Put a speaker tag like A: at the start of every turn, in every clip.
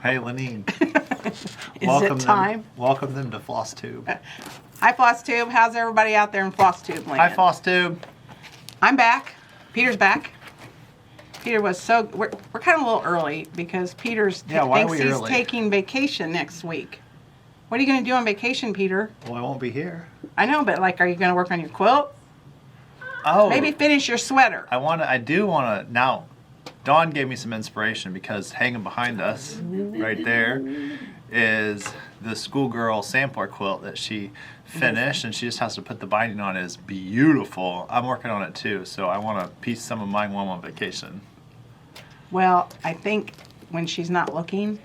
A: Hey, Lenine.
B: Is it time?
A: Welcome them to Flosstube.
B: Hi, Flosstube. How's everybody out there in Flosstube land?
A: Hi, Flosstube.
B: I'm back. Peter's back. Peter was we're kind of a little early because Peter's thinks he's taking vacation next week. What are you going to do on vacation, Peter?
A: Well, I won't be here.
B: I know, but like, are you going to work on your quilt?
A: Oh.
B: Maybe finish your sweater.
A: I do want to, now, Dawn gave me some inspiration because hanging behind us, right there, is the schoolgirl sampler quilt that she finished, and she just has to put the binding on. It is beautiful. I'm working on it too, so I want to piece some of mine while I'm on vacation.
B: Well, I think when she's not looking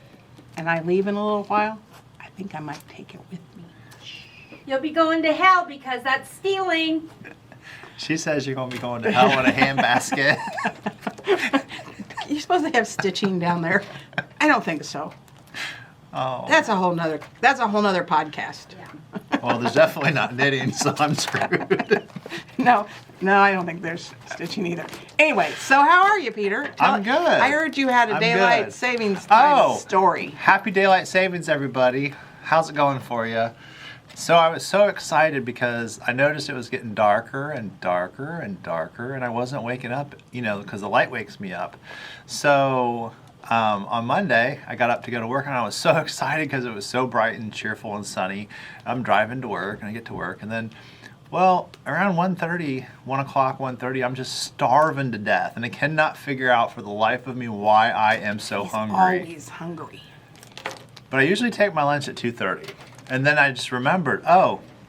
B: and I leave in a little while, I think I might take it with me.
C: You'll be going to hell because that's stealing.
A: She says you're going to be going to hell in a handbasket.
B: You're supposed to have stitching down there. I don't think so.
A: Oh.
B: That's a whole nother podcast.
C: Yeah.
A: Well, there's definitely not knitting, so I'm screwed.
B: No, I don't think there's stitching either. Anyway, so how are you, Peter?
A: I'm good.
B: I heard you had a
A: I'm
B: daylight
A: good.
B: savings time story.
A: Happy daylight savings, everybody. How's it going for you? So I was so excited because I noticed it was getting darker and darker and darker, and I wasn't waking up, because the light wakes me up. So on Monday, I got up to go to work, and I was so excited because it was so bright and cheerful and sunny. I'm driving to work, and I get to work, and then, well, around 1:30, I'm just starving to death, and I cannot figure out for the life of me why I am so hungry.
B: Always hungry.
A: But I usually take my lunch at 2:30. And then I just remembered,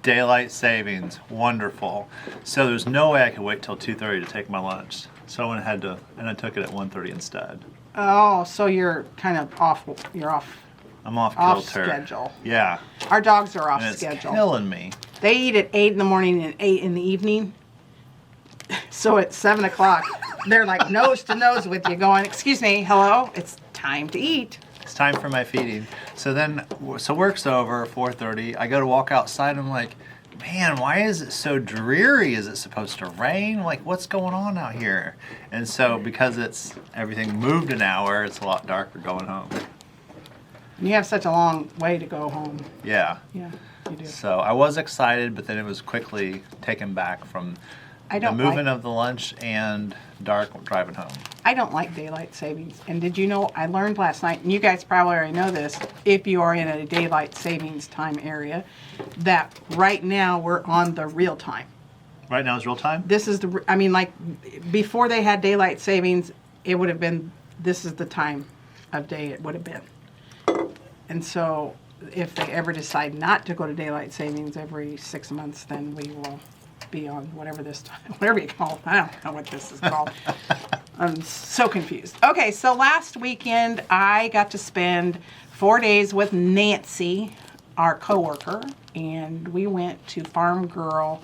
A: daylight savings, wonderful. So there's no way I could wait till 2:30 to take my lunch. So I went ahead and I took it at 1:30 instead.
B: Oh, so you're kind of off. You're off.
A: I'm off kilter.
B: Schedule.
A: Yeah.
B: Our dogs are off
A: And it's
B: schedule.
A: killing me.
B: They eat at 8 in the morning and 8 in the evening. So at 7 o'clock, they're like nose to nose with you, going, "Excuse me, hello, it's time to eat."
A: It's time for my feeding. So work's over, 4:30. I go to walk outside. I'm like, man, why is it so dreary? Is it supposed to rain? Like, what's going on out here? And so because everything moved an hour, it's a lot darker going home.
B: You have such a long way to go home.
A: Yeah.
B: Yeah, you do.
A: So I was excited, but then it was quickly taken back from the moving of the lunch and dark driving home.
B: I don't like daylight savings. And did you know, I learned last night, and you guys probably already know this, if you are in a daylight savings time area, that right now we're on the real time.
A: Right now is real time?
B: This is before they had daylight savings, it would have been, this is the time of day it would have been. And so if they ever decide not to go to daylight savings every 6 months, then we will be on whatever you call it. I don't know what this is called. I'm so confused. Okay, so last weekend I got to spend 4 days with Nancy, our coworker, and we went to Farm Girl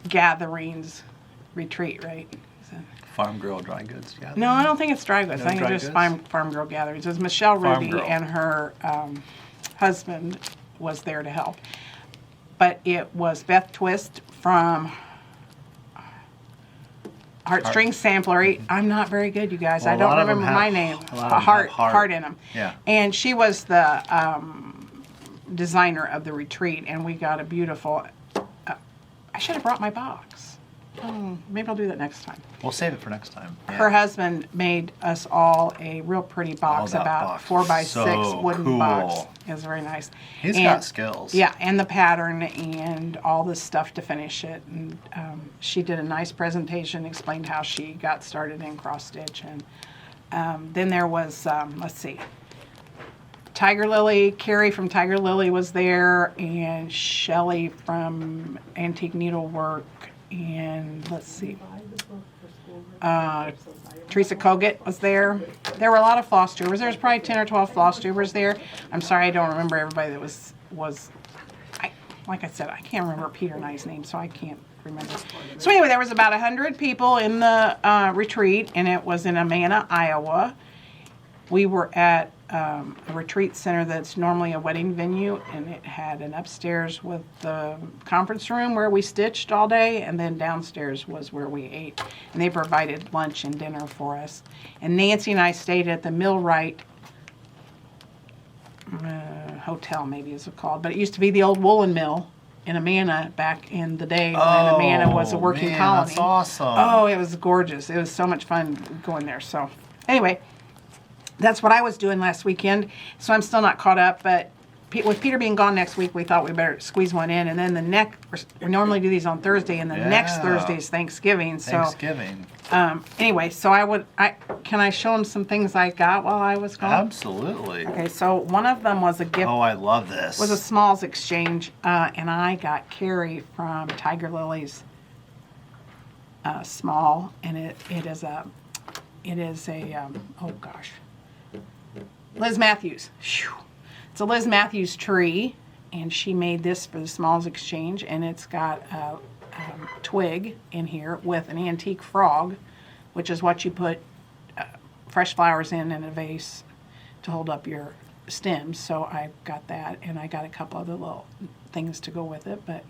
B: Gatherings retreat, right?
A: Farm Girl Dry Goods Gathering?
B: No, I don't think it's dry goods.
A: No,
B: I think it's just Farm Girl Gatherings. It was Michelle Ruby and her husband was there to help. But it was Beth Twist from Heartstring Samplery. I'm not very good, you guys.
A: Well,
B: I don't remember my name. Heart in them.
A: Yeah.
B: And she was the designer of the retreat, and we got a beautiful. I should have brought my box. Maybe I'll do that next time.
A: We'll save it for next time. Yeah.
B: Her husband made us all a real pretty box, about 4x6 wooden box. It was very nice.
A: He's got skills.
B: Yeah, and the pattern and all the stuff to finish it. And she did a nice presentation, explained how she got started in cross stitch. And then there was, let's see, Tiger Lily, Carrie from Tiger Lily was there, and Shelly from Antique Needlework, and let's see, Teresa Kogut was there. There were a lot of floss tubers. There was probably 10 or 12 floss tubers there. I'm sorry I don't remember everybody that was like I said, I can't remember Peter and I's name, so I can't remember. So anyway, there was about 100 people in the retreat, and it was in Amana, Iowa. We were at a retreat center that's normally a wedding venue, and it had an upstairs with the conference room where we stitched all day, and then downstairs was where we ate. And they provided lunch and dinner for us. And Nancy and I stayed at the Millwright Hotel, maybe is it called, but it used to be the old woolen mill in Amana back in the day when Amana was a working
A: man,
B: colony.
A: That's awesome.
B: Oh, it was gorgeous. It was so much fun going there. So anyway, that's what I was doing last weekend. So I'm still not caught up, but with Peter being gone next week, we thought we better squeeze one in. And then we normally do these on Thursday, and the next Thursday is Thanksgiving.
A: Thanksgiving.
B: Anyway, so can I show them some things I got while I was gone?
A: Absolutely.
B: Okay, so one of them was a gift.
A: Oh, I love this.
B: Was a Smalls exchange, and I got Carrie from Tiger Lily's small, and it is a oh gosh, Liz Matthews. Whew. It's a Liz Matthews tree, and she made this for the Smalls exchange, and it's got a twig in here with an antique frog, which is what you put fresh flowers in a vase to hold up your stems. So I got that, and I got a couple other little things to go with it. But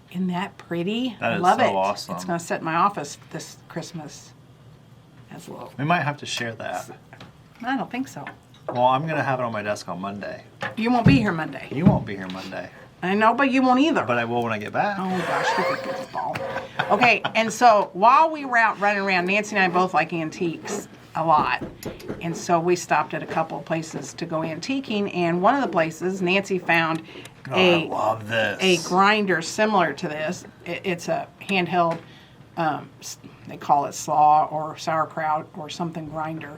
B: isn't that pretty?
A: That
B: I
A: is
B: love
A: so
B: it.
A: awesome.
B: It's going to set in my office this Christmas as a little.
A: We might have to share that.
B: I don't think so.
A: Well, I'm going to have it on my desk on Monday.
B: You won't be here Monday.
A: You won't be here Monday.
B: I know, but you won't either.
A: But I will when I get back.
B: Oh gosh, you think it's ball. Okay, and so while we were out running around, Nancy and I both like antiques a lot. And so we stopped at a couple of places to go antiquing, and one of the places, Nancy found
A: I love this.
B: a grinder similar to this. It's a handheld, they call it slaw or sauerkraut or something grinder.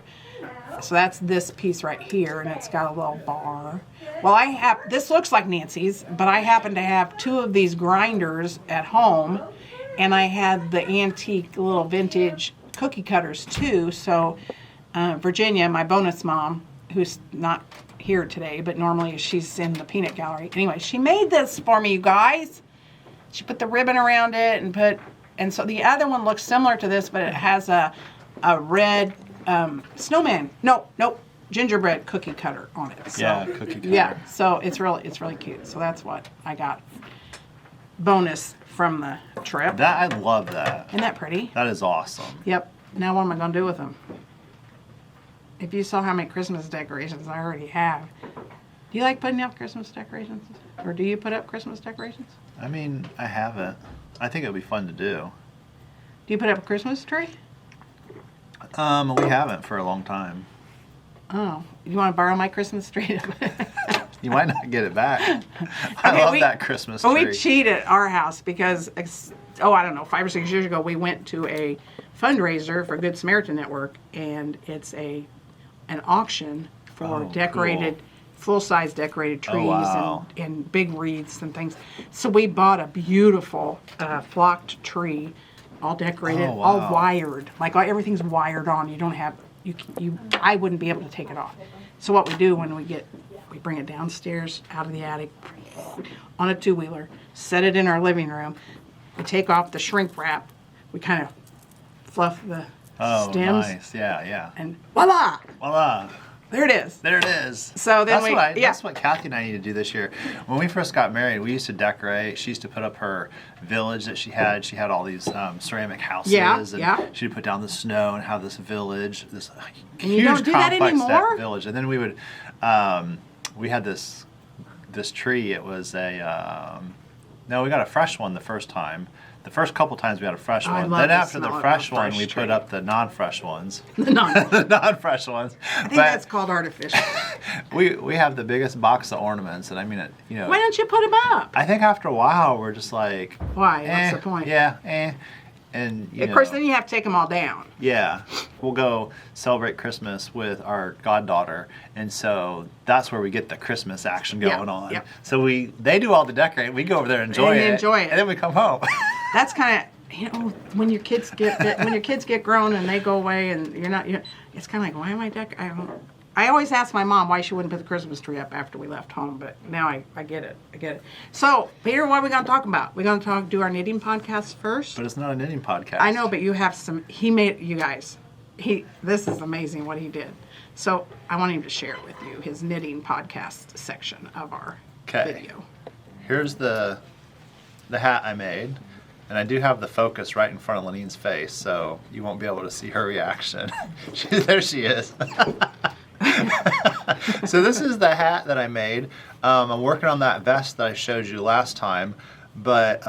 B: So that's this piece right here, and it's got a little bar. Well, this looks like Nancy's, but I happen to have two of these grinders at home, and I had the antique little vintage cookie cutters too. So Virginia, my bonus mom, who's not here today, but normally she's in the peanut gallery. Anyway, she made this for me, you guys. She put the ribbon around it and so the other one looks similar to this, but it has a red snowman. Nope, gingerbread cookie cutter on it. So,
A: Yeah, cookie cutter.
B: Yeah, so it's really cute. So that's what I got. Bonus from the trip.
A: I love that.
B: Isn't that pretty?
A: That is awesome.
B: Yep. Now what am I going to do with them? If you saw how many Christmas decorations I already have. Do you like putting up Christmas decorations? Or do you put up Christmas decorations?
A: I mean, I haven't. I think it would be fun to do.
B: Do you put up a Christmas tree?
A: We haven't for a long time.
B: Oh, you want to borrow my Christmas tree?
A: You might not get it back. I
B: Okay,
A: love that Christmas tree.
B: We cheat at our house because, I don't know, 5 or 6 years ago, we went to a fundraiser for Good Samaritan Network, and it's an auction for decorated, full-size decorated trees and big wreaths and things. So we bought a beautiful flocked tree, all decorated, all wired. Like everything's wired on. You don't have, I wouldn't be able to take it off. So what we do when we bring it downstairs out of the attic on a two-wheeler, set it in our living room. We take off the shrink wrap. We kind of fluff the stems.
A: Nice. Yeah.
B: And voila!
A: Voila.
B: There it is.
A: There it is.
B: So then
A: that's what Kathy and I need to do this year. When we first got married, we used to decorate. She used to put up her village that she had. She had all these ceramic houses. She'd put down the snow and have this village, this huge
B: you don't do that
A: complex
B: anymore?
A: village. And then we would, we had this tree. It was no, we got a fresh one the first time. The first couple times we had a fresh one. Then after the fresh one, we put up the non-fresh ones. The non-fresh ones.
B: I think that's called artificial.
A: We have the biggest box of ornaments, and I mean,
B: Why don't you put them up?
A: I think after a while we're just like,
B: why? What's the point?
A: Yeah, and
B: of course, then you have to take them all down.
A: Yeah, we'll go celebrate Christmas with our goddaughter, and so that's where we get the Christmas action going on.
B: Yeah.
A: So they do all the decorating. We go over there and enjoy it, and then we come home.
B: That's kind of, when your kids get grown and they go away and you're not, it's kind of like, why am I decorating? I always asked my mom why she wouldn't put the Christmas tree up after we left home, but now I get it. So, Peter, what are we going to talk about? We're going to do our knitting podcast first?
A: But it's not a knitting podcast.
B: I know, but you have he made, you guys, this is amazing what he did. So, I want him to share with you his knitting podcast section of our video.
A: Here's the hat I made. And I do have the focus right in front of Lanine's face, so you won't be able to see her reaction. There she is. So this is the hat that I made. I'm working on that vest that I showed you last time, but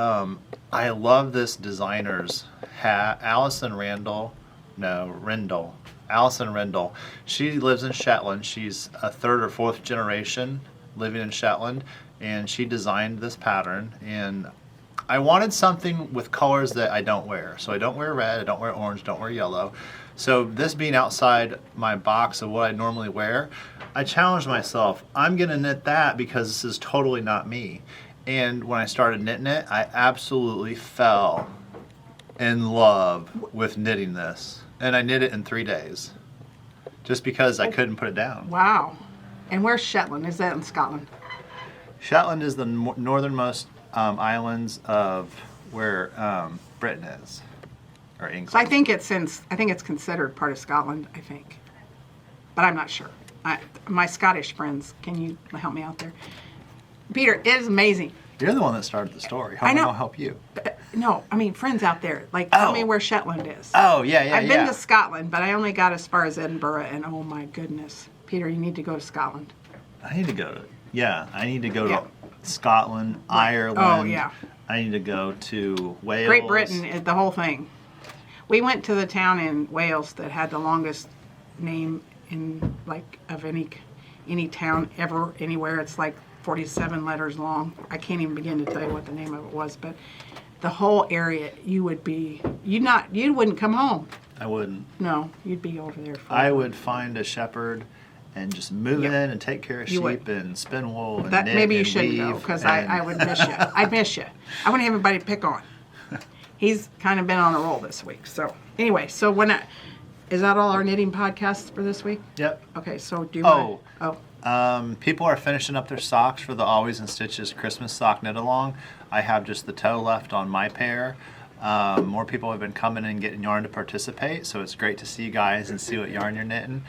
A: I love this designer's hat. Allison Rendell. She lives in Shetland. She's a third or fourth generation living in Shetland, and she designed this pattern. And I wanted something with colors that I don't wear. So I don't wear red, I don't wear orange, don't wear yellow. So this being outside my box of what I normally wear, I challenged myself. I'm gonna knit that because this is totally not me. And when I started knitting it, I absolutely fell in love with knitting this. And I knit it in 3 days. Just because I couldn't put it down.
B: Wow. And where's Shetland? Is that in Scotland?
A: Shetland is the northernmost islands of where Britain is, or England.
B: So I think it's considered part of Scotland, I think. But I'm not sure. My Scottish friends, can you help me out there? Peter, it is amazing.
A: You're the one that started the story. How
B: I
A: am I
B: know.
A: going to help you?
B: No, I mean friends out there. Like, tell me where Shetland is.
A: Oh, yeah.
B: I've been to Scotland, but I only got as far as Edinburgh, and oh my goodness. Peter, you need to go to Scotland.
A: I need to go to
B: Yeah.
A: Scotland, Ireland.
B: Oh, yeah.
A: I need to go to Wales.
B: Great Britain, the whole thing. We went to the town in Wales that had the longest name of any town ever anywhere. It's like 47 letters long. I can't even begin to tell you what the name of it was, but the whole area, you wouldn't come home.
A: I wouldn't.
B: No, you'd be over there.
A: I would find a shepherd and just move
B: Yep.
A: in and take care of
B: You would.
A: sheep and spin wool and
B: That
A: knit
B: maybe you
A: and
B: shouldn't go
A: weave
B: because
A: and-
B: I would miss you. I'd miss you. I wouldn't have anybody to pick on. He's kind of been on a roll this week. So anyway, is that all our knitting podcasts for this week?
A: Yep.
B: Okay, so do you
A: Oh.
B: want? Oh,
A: People are finishing up their socks for the Always in Stitches Christmas sock knit along. I have just the toe left on my pair. More people have been coming and getting yarn to participate, so it's great to see you guys and see what yarn you're knitting.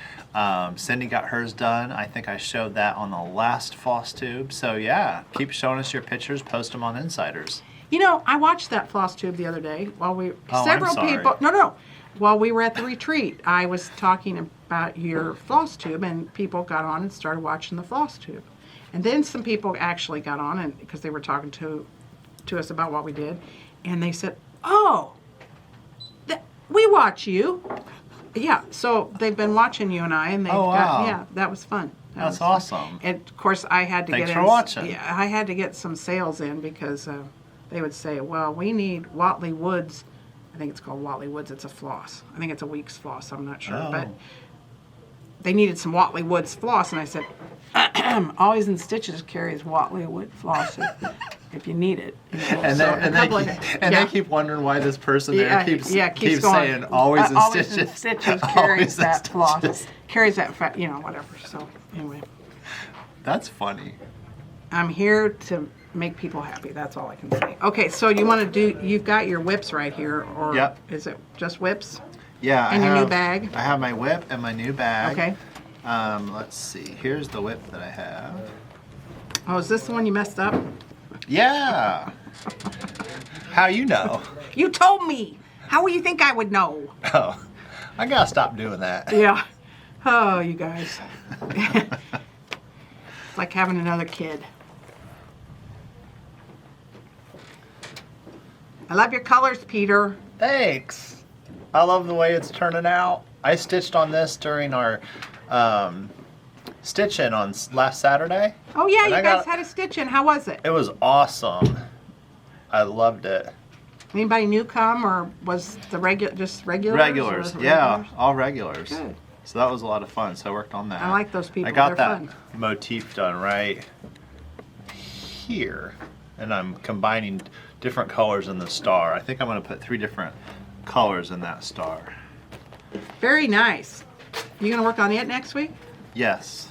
A: Cindy got hers done. I think I showed that on the last Flosstube. So yeah, keep showing us your pictures. Post them on Insiders.
B: you know, I watched that Flosstube the other day while
A: Oh, I'm sorry.
B: While we were at the retreat. I was talking about your Flosstube, and people got on and started watching the Flosstube. And then some people actually got on, and because they were talking to us about what we did, and they said, "Oh, we watch you." Yeah, so they've been watching you and I, and they've
A: wow.
B: yeah, that was fun. That
A: That's
B: was fun.
A: awesome.
B: And of course, I had to
A: Thanks
B: get
A: for
B: in.
A: watching.
B: Yeah, I had to get some sales in because they would say, "Well, we need Watley Woods." I think it's called Watley Woods. It's a floss. I think it's a week's floss. I'm not sure, but they needed some Watley Woods floss, and I said, "Always in Stitches carries Watley Wood floss if you need it." You know,
A: And,
B: so
A: they keep wondering why this person there keeps
B: going,
A: saying always in
B: Always
A: Stitches.
B: in Stitches
A: Always
B: carries
A: in
B: that floss,
A: Stitches.
B: carries that whatever. So anyway,
A: That's funny.
B: I'm here to make people happy. That's all I can say. Okay, so you want to do? You've got your whips right here, or
A: Yep.
B: is it just whips?
A: Yeah.
B: And your new bag?
A: I have my whip and my new bag.
B: Okay.
A: Let's see. Here's the whip that I have.
B: Oh, is this the one you messed up?
A: Yeah. How you know?
B: You told me. How would you think I would know?
A: Oh, I gotta stop doing that.
B: Yeah. Oh, you guys. It's like having another kid. I love your colors, Peter.
A: Thanks. I love the way it's turning out. I stitched on this during our stitch-in on last Saturday.
B: Oh yeah,
A: And
B: you
A: I
B: guys
A: got-
B: had a stitch in. How was it?
A: It was awesome. I loved it.
B: Anybody new come, or was the regulars?
A: Regulars,
B: or
A: yeah,
B: regulars?
A: all regulars.
B: Good.
A: So that was a lot of fun. So I worked on that.
B: I like those people.
A: I got
B: They're
A: that
B: fun.
A: motif done right here, and I'm combining different colors in the star. I think I'm going to put 3 different colors in that star.
B: Very nice. You gonna work on it next week?
A: Yes.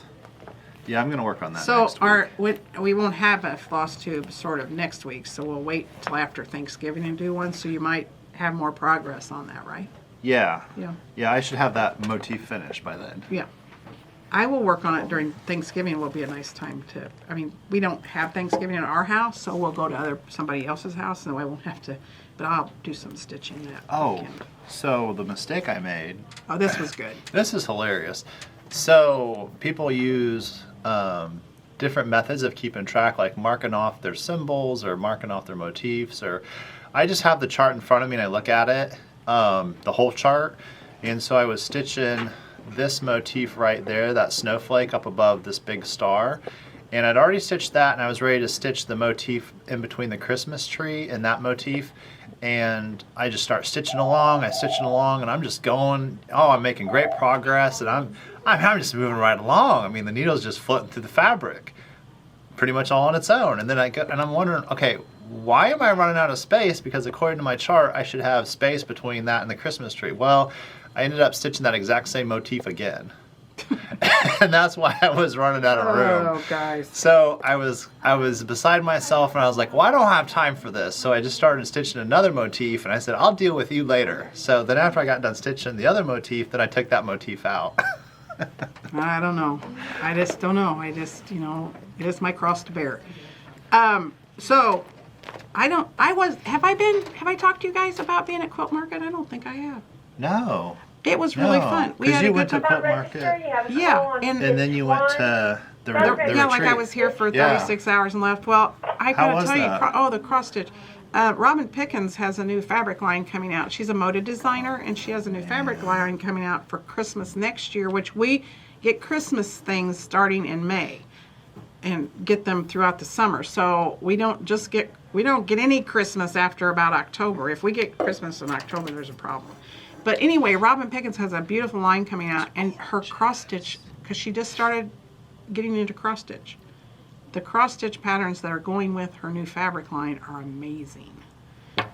A: Yeah, I'm going to work on that
B: So
A: next week.
B: we won't have a Flosstube sort of next week, so we'll wait till after Thanksgiving and do one. So you might have more progress on that, right?
A: Yeah.
B: Yeah.
A: Yeah, I should have that motif finished by then.
B: Yeah. I will work on it during Thanksgiving. Will be a nice time to. I mean, we don't have Thanksgiving in our house, so we'll go to somebody else's house, and I won't have to. But I'll do some stitching that
A: Oh,
B: weekend.
A: so the mistake I made.
B: Oh, this was good.
A: This is hilarious. So people use different methods of keeping track, like marking off their symbols or marking off their motifs. Or I just have the chart in front of me and I look at it, the whole chart. And so I was stitching this motif right there, that snowflake up above this big star. And I'd already stitched that, and I was ready to stitch the motif in between the Christmas tree and that motif. And I just start stitching along, and I'm just going, oh, I'm making great progress, and I'm just moving right along. I mean, the needle's just floating through the fabric, pretty much all on its own. And then I'm wondering, okay, why am I running out of space? Because according to my chart, I should have space between that and the Christmas tree. Well, I ended up stitching that exact same motif again. And that's why I was running out of room.
B: Oh, guys.
A: So I was beside myself, and I was like, well, I don't have time for this. So I just started stitching another motif, and I said, I'll deal with you later. So then after I got done stitching the other motif, then I took that motif out.
B: I don't know. I just don't know. It is my cross to bear. So have I talked to you guys about being at Quilt Market? I don't think I have.
A: No.
B: It was really fun. We had
A: you
B: a
A: went
B: good
A: to
B: time.
A: Quilt Market,
B: Yeah, and
A: and then you went to the retreat.
B: yeah, like I was here for 36 hours and left. Well, I
A: How
B: gotta
A: was
B: tell
A: that?
B: you, the cross stitch. Robin Pickens has a new fabric line coming out. She's a moda designer, and she has a new fabric line coming out for Christmas next year, which we get Christmas things starting in May and get them throughout the summer. So we don't get any Christmas after about October. If we get Christmas in October, there's a problem. But anyway, Robin Pickens has a beautiful line coming out, and her cross stitch, because she just started getting into cross stitch. The cross stitch patterns that are going with her new fabric line are amazing.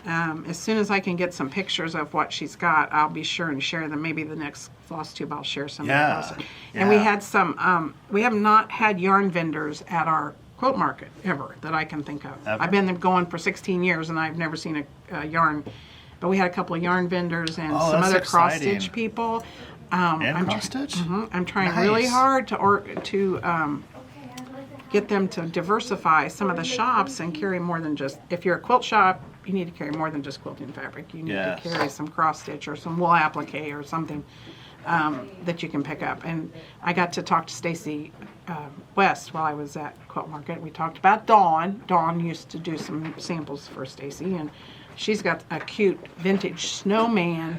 B: As soon as I can get some pictures of what she's got, I'll be sure and share them. Maybe the next Flosstube I'll share some
A: Yeah,
B: of those. And we had some, we have not had yarn vendors at our Quilt Market ever that I can think of.
A: Ever?
B: I've been going for 16 years and I've never seen a yarn. But we had a couple of yarn vendors and some
A: that's
B: other cross
A: exciting.
B: stitch people.
A: And cross stitch?
B: I'm trying
A: Nice.
B: really hard to get them to diversify some of the shops and carry more than just, if you're a quilt shop, you need to carry more than just quilting fabric. You need
A: Yes.
B: to carry some cross stitch or some wool applique or something that you can pick up. And I got to talk to Stacy West while I was at Quilt Market. We talked about Dawn. Dawn used to do some samples for Stacy, and she's got a cute vintage snowman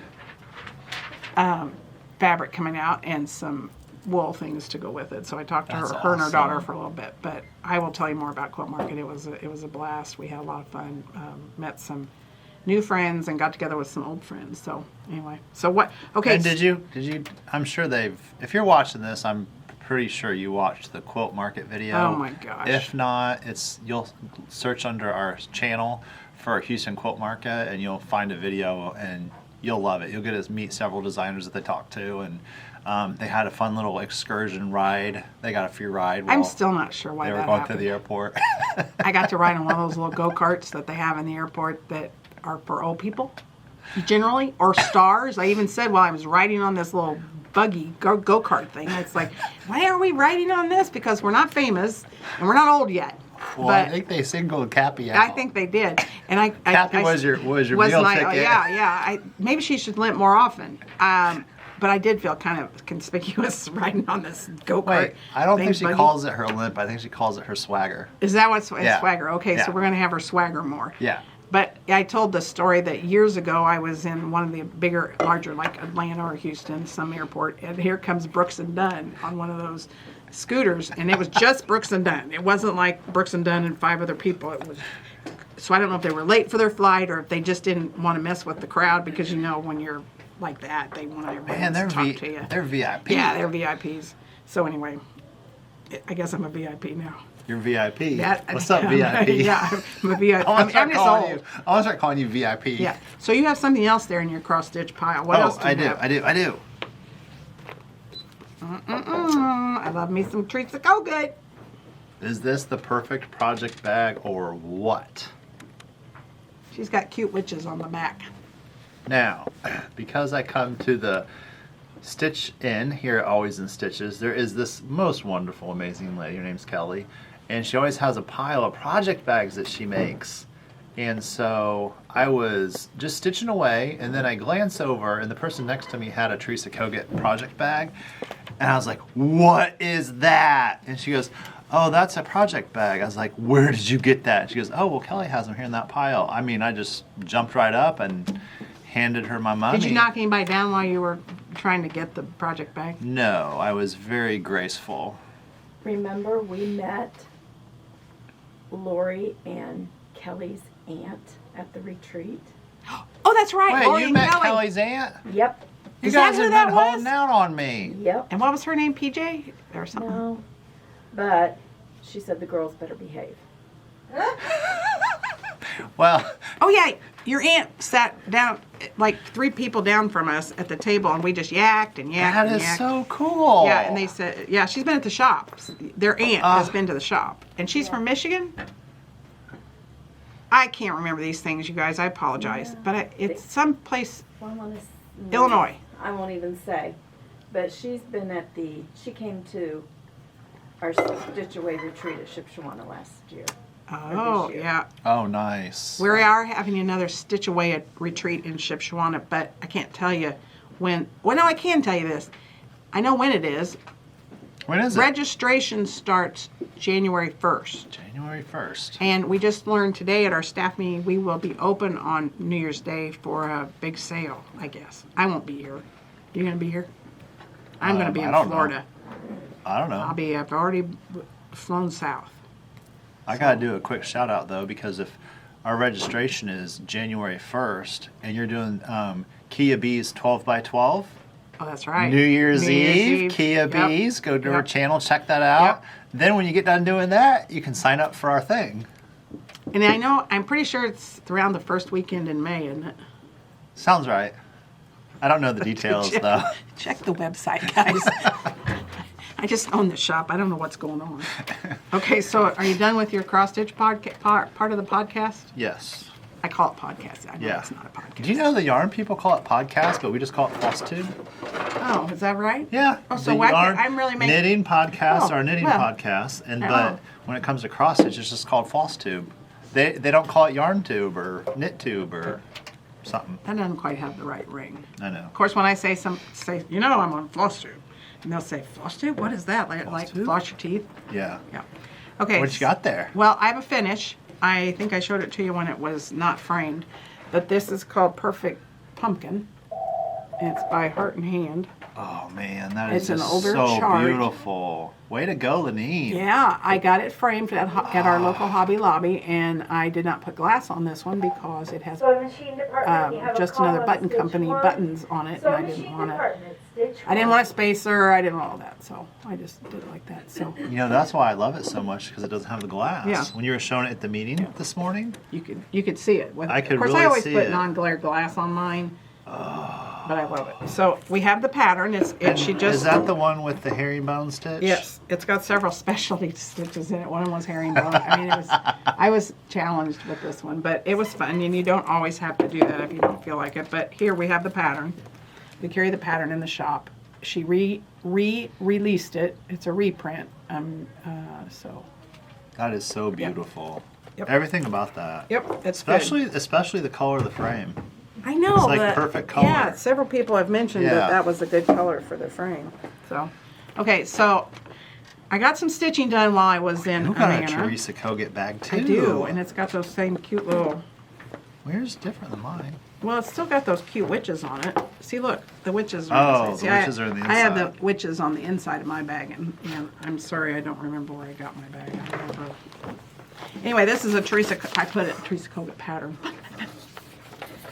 B: fabric coming out and some wool things to go with it. So I talked to
A: That's
B: her and her daughter
A: awesome.
B: for a little bit. But I will tell you more about Quilt Market. It was a blast. We had a lot of fun. Met some new friends and got together with some old friends. So anyway, so what? Okay.
A: And did you? I'm sure if you're watching this, I'm pretty sure you watched the Quilt Market video.
B: Oh my gosh.
A: If not, you'll search under our channel for Houston Quilt Market, and you'll find a video, and you'll love it. You'll get to meet several designers that they talked to, and they had a fun little excursion ride. They got a free ride.
B: I'm still not sure why
A: They were
B: that
A: going
B: happened.
A: through the airport.
B: I got to ride on one of those little go-karts that they have in the airport that are for old people, generally, or stars. I even said while I was riding on this little buggy go-kart thing, it's like, why are we riding on this? Because we're not famous and we're not old yet.
A: Well,
B: but
A: I think they singled Cappy out.
B: I think they did, and
A: Cappy was your meal
B: my,
A: ticket.
B: Yeah. Maybe she should limp more often. But I did feel kind of conspicuous riding on this go-kart.
A: Wait, I don't think she
B: buggy.
A: calls it her limp. I think she calls it her swagger.
B: Is that what's
A: Yeah.
B: swagger? Okay,
A: Yeah.
B: so we're going to have her swagger more.
A: Yeah.
B: But I told the story that years ago I was in one of the larger, like Atlanta or Houston, some airport, and here comes Brooks and Dunn on one of those scooters, and it was just Brooks and Dunn. It wasn't like Brooks and Dunn and 5 other people. It was. So I don't know if they were late for their flight or if they just didn't want to mess with the crowd, because when you're like that, they want everybody
A: Man,
B: to talk to you.
A: they're VIP.
B: Yeah, they're VIPs. So anyway, I guess I'm a VIP now.
A: You're VIP.
B: That-
A: What's up, VIP?
B: Yeah, I'm a VIP.
A: I want to
B: I'm just old.
A: start calling you VIP.
B: Yeah. So you have something else there in your cross stitch pile. What else do you have?
A: I do.
B: I love me some treats that go good.
A: Is this the perfect project bag or what?
B: She's got cute witches on the back.
A: Now, because I come to the Stitch Inn here at Always in Stitches, there is this most wonderful, amazing lady. Her name's Kelly, and she always has a pile of project bags that she makes. And so I was just stitching away, and then I glance over, and the person next to me had a Teresa Kogut project bag. And I was like, what is that? And she goes, oh, that's a project bag. I was like, where did you get that? And she goes, oh, well, Kelly has them here in that pile. I mean, I just jumped right up and handed her my money.
B: Did you knock anybody down while you were trying to get the project bag?
A: No, I was very graceful.
D: Remember, we met Lori and Kelly's aunt at the retreat?
B: Oh, that's right.
A: Wait,
B: Lori
A: you
B: and
A: met
B: Kelly.
A: Kelly's aunt?
D: Yep.
A: You
B: Is that
A: guys
B: who
A: have
B: that
A: been
B: was?
A: holding out on me.
D: Yep.
B: And what was her name? PJ or something?
D: No. But she said the girls better behave.
A: Well,
B: Oh yeah, your aunt sat down like 3 people down from us at the table, and we just yacked and yacked
A: that
B: and
A: is
B: yacked.
A: so cool.
B: Yeah, and they said, yeah, she's been at the shop. Their aunt has been to the shop, and she's from Michigan. I can't remember these things, you guys. I apologize, but it's some place,
D: Well, I wanna
B: Illinois.
D: I won't even say. But she came to our Stitch Away retreat at Shipshawana last year.
B: Oh
D: year.
B: yeah,
A: Oh, nice.
B: we are having another Stitch Away retreat in Shipshawana, but I can't tell you when. Well, no, I can tell you this. I know when it is.
A: When is it?
B: Registration starts January 1st.
A: January 1st.
B: And we just learned today at our staff meeting we will be open on New Year's Day for a big sale, I guess. I won't be here. You gonna be here? I'm gonna be
A: I
B: in
A: don't know.
B: Florida.
A: I don't know.
B: I've already flown south.
A: I gotta do a quick shout out though, because if our registration is January 1st and you're doing Kia Bees 12 by 12,
B: Oh, that's right.
A: New Year's
B: New
A: Eve, Kia
B: Yep.
A: Bees, go to our
B: Yep.
A: channel, check that out.
B: Yep.
A: Then when you get done doing that, you can sign up for our thing.
B: And I'm pretty sure it's around the first weekend in May, isn't it?
A: Sounds right. I don't know the details though.
B: Check the website, guys. I just own the shop. I don't know what's going on. Okay, so are you done with your cross stitch part of the podcast?
A: Yes.
B: I call it podcast. I know
A: Yeah.
B: it's not a podcast.
A: Do you know the yarn people call it podcast, but we just call it Flosstube?
B: Oh, is that right?
A: Yeah.
B: Oh, so
A: the
B: why
A: yarn
B: I'm really making
A: knitting podcast
B: Oh,
A: are knitting
B: well.
A: podcasts, and
B: Oh.
A: but when it comes to cross stitch, it's just called Flosstube. They don't call it yarn tube or knit tube or something.
B: That doesn't quite have the right ring.
A: I know.
B: Of course, when I say you know, I'm on Flosstube, and they'll say, Flosstube? What is that? Like
A: Flosstube?
B: floss your teeth?
A: Yeah.
B: Yeah. Okay.
A: What you got there?
B: Well, I have a finish. I think I showed it to you when it was not framed, but this is called Perfect Pumpkin. And it's by Heart and Hand.
A: Oh man, that is
B: It's an
A: just
B: older
A: so
B: chart.
A: beautiful. Way to go, Lenine.
B: Yeah, I got it framed at our local Hobby Lobby, and I did not put glass on this one because it has just another button company buttons on it, and I didn't want it. I didn't want a spacer. I didn't want all that, so I just did it like that. So
A: You know, that's why I love it so much, because it doesn't have the glass.
B: Yeah.
A: When you were showing it at the meeting this morning,
B: you could see it.
A: I could
B: of course,
A: really
B: I always
A: see
B: put
A: it.
B: non-glare glass on mine, but I love it. So we have the pattern. She just
A: is that the one with the herringbone stitch?
B: Yes, it's got several specialty stitches in it. One of them was herringbone. I mean, I was challenged with this one, but it was fun, and you don't always have to do that if you don't feel like it. But here we have the pattern. We carry the pattern in the shop. She released it. It's a reprint. So.
A: That is so beautiful.
B: Yep.
A: Everything about that.
B: Yep, it's good.
A: Especially the color of the frame.
B: I know.
A: It's like perfect color.
B: Yeah, several people have mentioned
A: Yeah.
B: that was a good color for the frame. So, okay, so I got some stitching done while I was in
A: You got a
B: Amana.
A: Teresa Kogut bag too.
B: I do, and it's got those same cute little.
A: Where's different than mine?
B: Well, it's still got those cute witches on it. See, look, the witches are
A: Oh,
B: on the
A: the
B: inside.
A: witches are on the
B: I have
A: inside.
B: the witches on the inside of my bag, and I'm sorry I don't remember where I got my bag. I don't remember. Anyway, this is a I put it Teresa Kogut pattern.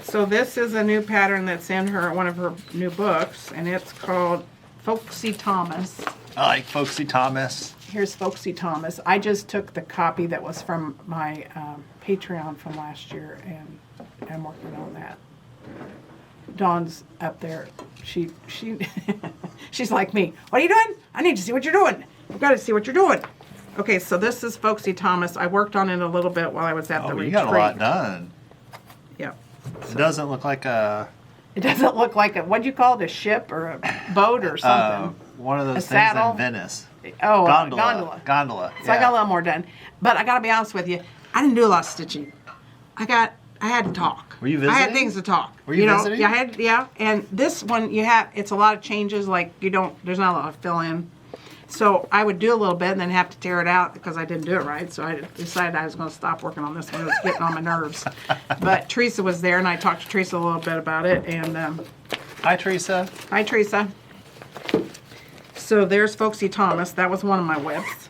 B: So this is a new pattern that's in one of her new books, and it's called Folksy Thomas.
A: I like Folksy Thomas.
B: Here's Folksy Thomas. I just took the copy that was from my Patreon from last year, and I'm working on that. Dawn's up there. She's like me. What are you doing? I need to see what you're doing. I've got to see what you're doing. Okay, so this is Folksy Thomas. I worked on it a little bit while I was at the
A: Oh,
B: retreat.
A: you got a lot done.
B: Yeah.
A: It doesn't look like a
B: It doesn't look like what'd you call it, a ship or a boat or something.
A: one of those things
B: saddle?
A: in Venice.
B: Oh,
A: Gondola.
B: gondola.
A: Yeah.
B: So I got a little more done. But I got to be honest with you, I didn't do a lot of stitching. I got I had to talk.
A: Were you
B: I had
A: visiting?
B: things to talk.
A: Were you
B: know,
A: visiting?
B: Yeah. And this one, it's a lot of changes. Like there's not a lot of fill in. So I would do a little bit and then have to tear it out because I didn't do it right. So I decided I was going to stop working on this one. It was getting on my nerves. But Teresa was there, and I talked to Teresa a little bit about it. And
A: Hi, Teresa.
B: hi, Teresa. So there's Folksy Thomas. That was one of my whips.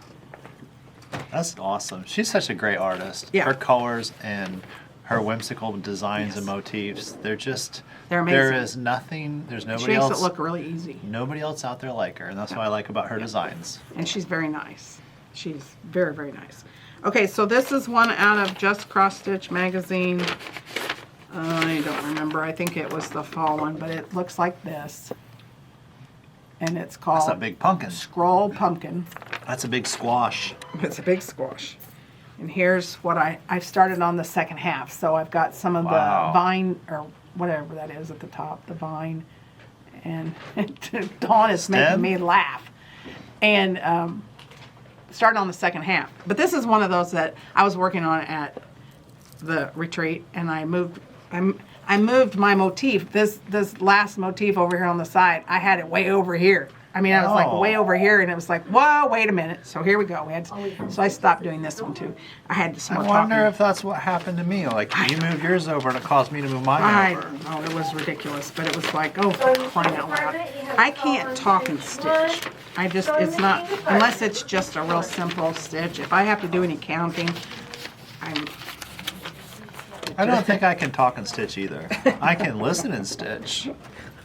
A: That's awesome. She's such a great artist.
B: Yeah.
A: Her colors and her whimsical designs
B: Yes.
A: and motifs, they're
B: They're
A: there
B: amazing.
A: is nothing, there's
B: She
A: nobody
B: makes
A: else.
B: it look really easy.
A: Nobody else out there like her, and that's what I like about her designs.
B: And she's very nice. She's very, very nice. Okay, so this is one out of Just Cross Stitch magazine. I don't remember. I think it was the fall one, but it looks like this. And it's
A: That's
B: called
A: a big pumpkin.
B: Scroll Pumpkin.
A: That's a big squash.
B: It's a big squash. And here's what I've started on the second half. So I've got some of
A: Wow.
B: the vine, or whatever that is at the top, the vine. And Dawn is making
A: Stem?
B: me laugh. And started on the second half. But this is one of those that I was working on at the retreat, and I moved my motif. This last motif over here on the side, I had it way over here. I mean, I was like
A: Oh.
B: way over here, and it was like, whoa, wait a minute. So here we go. So I stopped doing this one too. I had some
A: I
B: more
A: wonder
B: talking.
A: if that's what happened to me. Like, you moved yours over and it caused me to move mine
B: I
A: over.
B: don't know, it was ridiculous, but it was like, oh, crying out loud. I can't talk and stitch. It's not, unless it's just a real simple stitch. If I have to do any counting,
A: I don't think I can talk and stitch either. I can listen and stitch.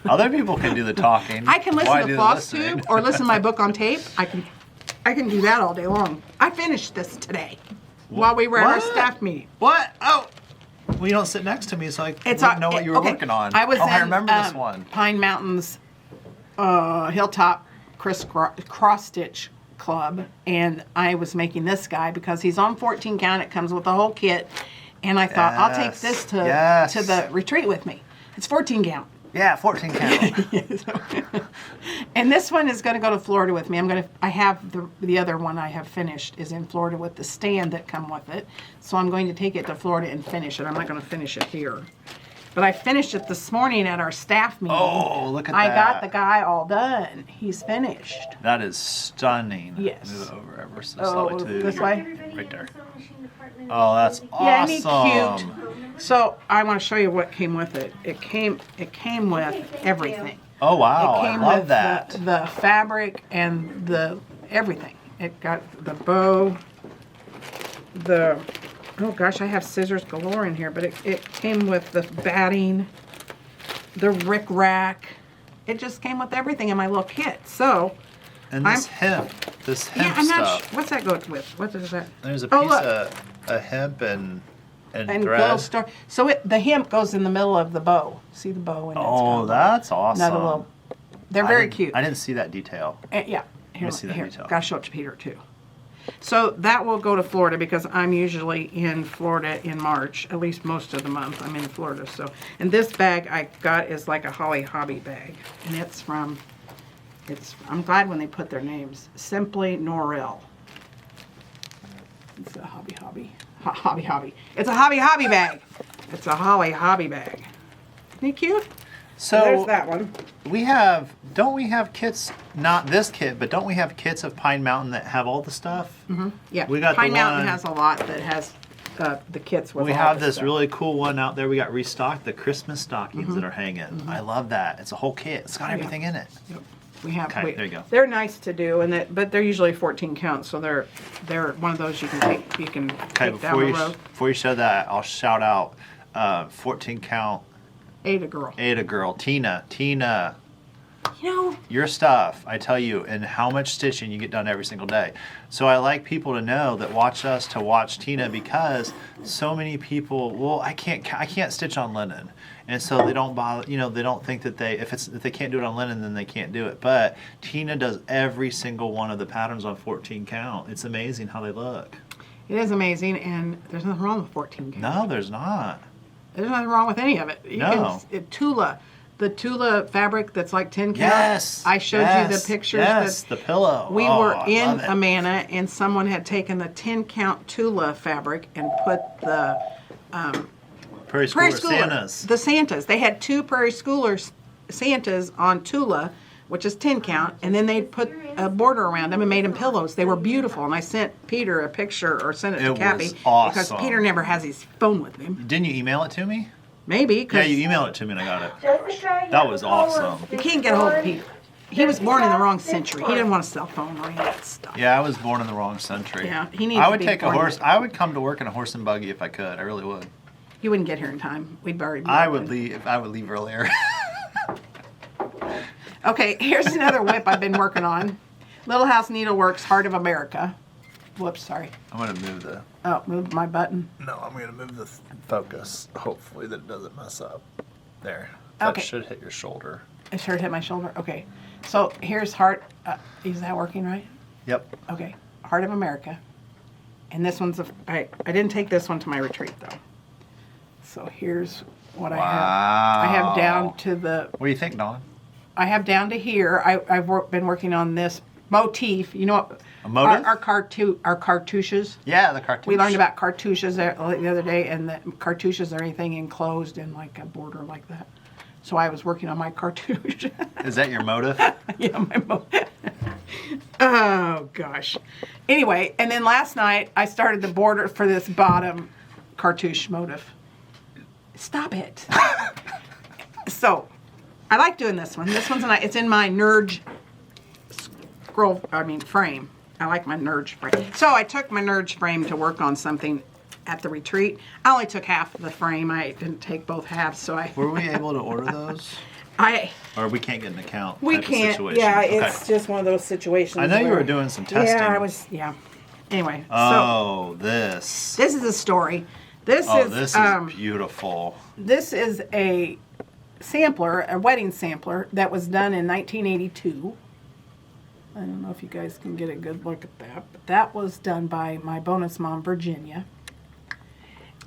A: Other people can do the talking.
B: I can listen
A: Why
B: to
A: do the listening?
B: Flosstube or listen to my book on tape. I can do that all day long. I finished this today while we were at our
A: What?
B: staff meeting.
A: What? Oh! Well, you don't sit next to me, so I wouldn't know what you were
B: okay.
A: working on.
B: I was
A: I
B: in
A: remember this one.
B: Pine Mountains Hilltop Cross Stitch Club, and I was making this guy because he's on 14 count. It comes with the whole kit, and I thought I'll take this to the retreat with me. It's 14 count.
A: Yeah, 14 count.
B: And this one is going to go to Florida with me. I have the other one I have finished is in Florida with the stand that come with it. So I'm going to take it to Florida and finish it. I'm not going to finish it here. But I finished it this morning at our staff meeting.
A: Oh, look at
B: I
A: that.
B: got the guy all done. He's finished.
A: That is stunning.
B: Yes.
A: Move it over ever so
B: Oh,
A: slightly to
B: this way?
A: right there. Oh, that's
B: Yeah, isn't he
A: awesome.
B: cute? So I want to show you what came with it. It came with everything.
A: Oh, wow.
B: It
A: I
B: came
A: love
B: with
A: that.
B: the fabric and the everything. It got the bow, oh gosh, I have scissors galore in here, but it came with the batting, the rickrack. It just came with everything in my little kit. So,
A: And this hemp
B: yeah, I'm not
A: stuff.
B: sure. What's that go with? What is that?
A: There's a
B: Oh,
A: piece
B: look.
A: of hemp and
B: And
A: thread.
B: little star. So the hemp goes in the middle of the bow. See the bow? And
A: Oh, that's awesome.
B: another little. They're
A: I
B: very
A: didn't-
B: cute.
A: I didn't see that detail.
B: Yeah. Here,
A: see that detail.
B: Gotta show it to Peter too. So that will go to Florida because I'm usually in Florida in March, at least most of the month. I'm in Florida. So, and this bag I got is like a Holly Hobby bag, and I'm glad when they put their names. Simply Norel. It's a hobby. It's a hobby bag. It's a Holly Hobby bag. Isn't he cute?
A: So
B: There's that one.
A: don't we have kits, not this kit, but don't we have kits of Pine Mountain that have all the stuff?
B: Yeah.
A: We got the
B: Pine Mountain
A: one-
B: has a lot that has the kits with
A: We
B: all
A: have
B: the
A: this
B: stuff.
A: really cool one out there. We got restocked, the Christmas stockings
B: Mm-hmm.
A: that are hanging. I love that. It's a whole kit. It's got everything in it.
B: Yep. We have.
A: Okay, there you go.
B: They're nice to do, but they're usually 14 count, so they're one of those you can take. You can
A: Okay,
B: take down the road.
A: before you show that, I'll shout out 14 count
B: Ada girl.
A: Ada girl, Tina.
B: You know,
A: Your stuff, I tell you, and how much stitching you get done every single day. So I like people to know that watch us to watch Tina, because so many people, well, I can't stitch on linen, and so they don't bother. They don't think that if they can't do it on linen, then they can't do it. But Tina does every single one of the patterns on 14 count. It's amazing how they look.
B: it is amazing, and there's nothing wrong with 14 count.
A: No, there's not.
B: There's nothing wrong with any of it.
A: No.
B: Tula. The Tula fabric that's like 10 count.
A: Yes.
B: I showed you the pictures.
A: Yes, the pillow.
B: We
A: Oh,
B: were
A: I
B: in
A: love it.
B: Amana, and someone had taken the 10 count Tula fabric and put the
A: Prairie Schooler Santas.
B: The Santas. They had 2 Prairie Schoolers Santas on Tula, which is 10 count, and then they put a border around them and made them pillows. They were beautiful, and I sent Peter a picture or sent it to
A: It
B: Cappy
A: was awesome.
B: because Peter never has his phone with him.
A: Didn't you email it to me?
B: Maybe
A: Yeah,
B: because
A: you emailed it to me and I got it.
C: Jessica,
A: That was awesome.
B: you can't get a hold of Peter. He was born in the wrong century. He didn't want a cell phone or any of that stuff.
A: Yeah, I was born in the wrong century.
B: Yeah, he needs
A: I
B: to
A: would
B: be
A: take a
B: born
A: horse.
B: in-
A: I would come to work in a horse and buggy if I could. I really would.
B: You wouldn't get here in time. We'd already be
A: I
B: open.
A: would leave. I would leave earlier.
B: Okay, here's another whip I've been working on. Little House Needleworks, Heart of America. Whoops, sorry.
A: I'm gonna move the.
B: Oh, moved my button.
A: No, I'm gonna move the focus. Hopefully that it doesn't mess up. There. That
B: Okay.
A: should hit your shoulder.
B: It sure hit my shoulder. Okay, so here's Heart. Is that working right?
A: Yep.
B: Okay, Heart of America. And this one's I didn't take this one to my retreat though. So here's what I have down to the.
A: What do you think, Dawn?
B: I have down to here. I've been working on this motif. You know what?
A: A motive?
B: Our cartouches.
A: Yeah, the cartoon.
B: We learned about cartouches the other day, and the cartouches are anything enclosed in like a border like that. So I was working on my cartouche.
A: Is that your motive?
B: Yeah, oh gosh. Anyway, and then last night I started the border for this bottom cartouche motif. Stop it. So I like doing this one. This one's it's in my Nurge frame. I like my Nurge frame. So I took my Nurge frame to work on something at the retreat. I only took half of the frame. I didn't take both halves, so
A: Were we able to order those? Or we can't get an account?
B: We
A: type of
B: can't.
A: situation?
B: Yeah,
A: Okay.
B: it's just one of those situations.
A: I know you
B: where-
A: were doing some testing.
B: Yeah, I was. Yeah. Anyway,
A: Oh, this.
B: so this is a story. This
A: Oh,
B: is
A: this is beautiful.
B: this is a sampler, a wedding sampler that was done in 1982. I don't know if you guys can get a good look at that, but that was done by my bonus mom, Virginia.